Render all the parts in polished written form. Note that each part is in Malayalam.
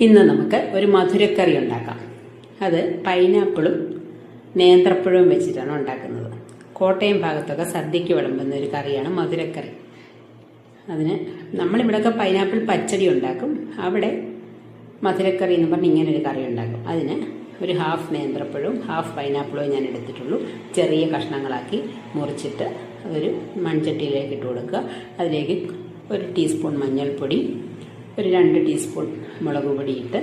ഇന്ന് നമുക്ക് ഒരു മധുരക്കറി ഉണ്ടാക്കാം. അത് പൈനാപ്പിളും നേന്ത്രപ്പഴവും വെച്ചിട്ടാണ് ഉണ്ടാക്കുന്നത്. കോട്ടയം ഭാഗത്തൊക്കെ സദ്യക്ക് വിളമ്പുന്ന ഒരു കറിയാണ് മധുരക്കറി. അതിന് നമ്മളിവിടെയൊക്കെ പൈനാപ്പിൾ പച്ചടി ഉണ്ടാക്കും, അവിടെ മധുരക്കറി എന്ന് പറഞ്ഞ് ഇങ്ങനെ ഒരു കറി ഉണ്ടാക്കും. അതിന് ഒരു ഹാഫ് നേന്ത്രപ്പഴവും ഹാഫ് പൈനാപ്പിളും ഞാൻ എടുത്തിട്ടുള്ളൂ. ചെറിയ കഷ്ണങ്ങളാക്കി മുറിച്ചിട്ട് അതൊരു മൺചട്ടിയിലേക്ക് ഇട്ട് കൊടുക്കുക. അതിലേക്ക് ഒരു ടീസ്പൂൺ മഞ്ഞൾപ്പൊടി, ഒരു 2 ടീസ്പൂൺ മുളക് പൊടി ഇട്ട്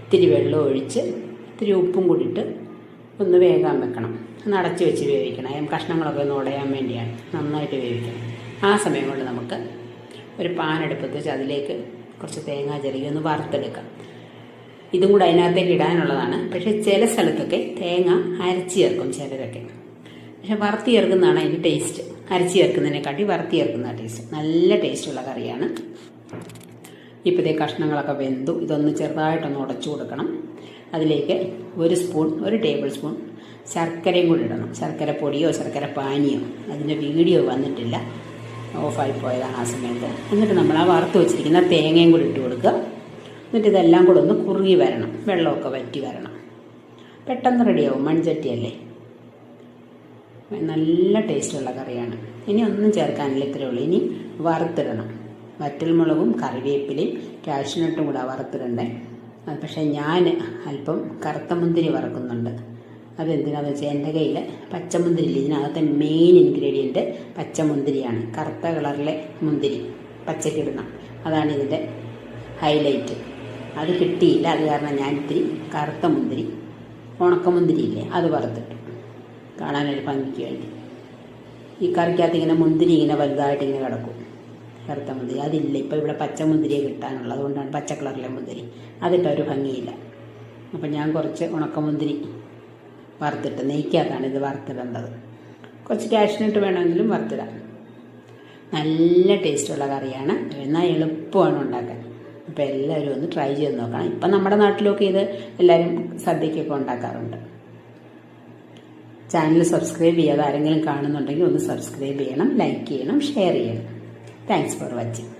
ഇത്തിരി വെള്ളം ഒഴിച്ച് ഇത്തിരി ഉപ്പും കൂടി ഇട്ട് ഒന്ന് വേകാൻ വെക്കണം. ഒന്ന് അടച്ചു വെച്ച് വേവിക്കണം. കഷ്ണങ്ങളൊക്കെ ഒന്ന് ഉടയാൻ വേണ്ടിയാണ്, നന്നായിട്ട് വേവിക്കണം. ആ സമയം കൊണ്ട് നമുക്ക് ഒരു പാൻ അടുപ്പത്ത് വെച്ച് അതിലേക്ക് കുറച്ച് തേങ്ങ ചിരകി ഒന്ന് വറുത്തെടുക്കാം. ഇതും കൂടെ അതിനകത്തേക്ക് ഇടാനുള്ളതാണ്. പക്ഷേ ചില സ്ഥലത്തൊക്കെ തേങ്ങ അരച്ച് ചേർക്കും ചിലരൊക്കെ. പക്ഷെ വറുത്ത് ചേർക്കുന്നതാണ് അതിൻ്റെ ടേസ്റ്റ്. അരച്ച് ചേർക്കുന്നതിനെക്കാട്ടി വറുത്ത് ചേർക്കുന്ന ടേസ്റ്റ്. നല്ല ടേസ്റ്റുള്ള കറിയാണ്. ഇപ്പോഴത്തെ കഷ്ണങ്ങളൊക്കെ വെന്തു. ഇതൊന്ന് ചെറുതായിട്ടൊന്ന് ഉടച്ചു കൊടുക്കണം. അതിലേക്ക് ഒരു ടേബിൾ സ്പൂൺ ശർക്കരയും കൂടി ഇടണം. ശർക്കര പൊടിയോ ശർക്കര പാനിയോ, അതിൻ്റെ വീഡിയോ വന്നിട്ടില്ല, ഓഫായി പോയതാണ് ആ സമയത്ത്. എന്നിട്ട് നമ്മൾ ആ വറുത്ത് വെച്ചിരിക്കുന്ന തേങ്ങയും കൂടി ഇട്ട് കൊടുക്കുക. എന്നിട്ട് ഇതെല്ലാം കൂടെ ഒന്ന് കുറുകി വരണം, വെള്ളമൊക്കെ വറ്റി വരണം. പെട്ടെന്ന് റെഡിയാവും, മൺചട്ടിയല്ലേ. നല്ല ടേസ്റ്റുള്ള കറിയാണ്. ഇനി ഒന്നും ചേർക്കാനില്ല, ഇത്രയേ ഉള്ളൂ. ഇനി വറുത്തിടണം. വറ്റൽമുളകും കറിവേപ്പിലയും കാഷ്യൂനട്ടും കൂടെ വറുത്തിടണ്ടേ. പക്ഷേ ഞാൻ അല്പം കറുത്ത മുന്തിരി വറക്കുന്നുണ്ട്. അതെന്തിനാണെന്ന് വെച്ചാൽ എൻ്റെ കയ്യിൽ പച്ചമുന്തിരി ഇല്ല. ഇതിനകത്തെ മെയിൻ ഇൻഗ്രീഡിയൻറ്റ് പച്ചമുന്തിരിയാണ്. കറുത്ത കളറിലെ മുന്തിരി പച്ചക്കിടണം, അതാണ് ഇതിൻ്റെ ഹൈലൈറ്റ്. അത് കിട്ടിയില്ല, അത് കാരണം ഞാൻ ഇത്തിരി കറുത്ത മുന്തിരി, ഉണക്കമുന്തിരി ഇല്ലേ, അത് വറുത്തിട്ടു കാണാനൊരു ഭംഗിക്ക് വേണ്ടി. ഈ കറിക്കകത്ത് ഇങ്ങനെ മുന്തിരി ഇങ്ങനെ വലുതായിട്ട് ഇങ്ങനെ കിടക്കും, കറുത്ത മുന്തിരി. അതില്ല, ഇപ്പോൾ ഇവിടെ പച്ചമുന്തിരിയെ കിട്ടാനുള്ളത്, അതുകൊണ്ടാണ് പച്ച കളറിലെ മുന്തിരി. അതിട്ടൊരു ഭംഗിയില്ല. അപ്പം ഞാൻ കുറച്ച് ഉണക്കമുന്തിരി വറുത്തിട്ട്, നെയ്ക്കകത്താണ് ഇത് വറുത്തിടേണ്ടത്. കുറച്ച് കാഷ്യൂനട്ട് വേണമെങ്കിലും വറുത്തിടാം. നല്ല ടേസ്റ്റുള്ള കറിയാണ്, എന്നാൽ എളുപ്പമാണ് ഉണ്ടാക്കാൻ. അപ്പോൾ എല്ലാവരും ഒന്ന് ട്രൈ ചെയ്ത് നോക്കണം. ഇപ്പം നമ്മുടെ നാട്ടിലൊക്കെ ഇത് എല്ലാവരും സദ്യക്കൊക്കെ ഉണ്ടാക്കാറുണ്ട്. ചാനൽ സബ്സ്ക്രൈബ് ചെയ്യാതെ ആരെങ്കിലും കാണുന്നുണ്ടെങ്കിൽ ഒന്ന് സബ്സ്ക്രൈബ് ചെയ്യണം, ലൈക്ക് ചെയ്യണം, ഷെയർ ചെയ്യണം. Thanks for watching.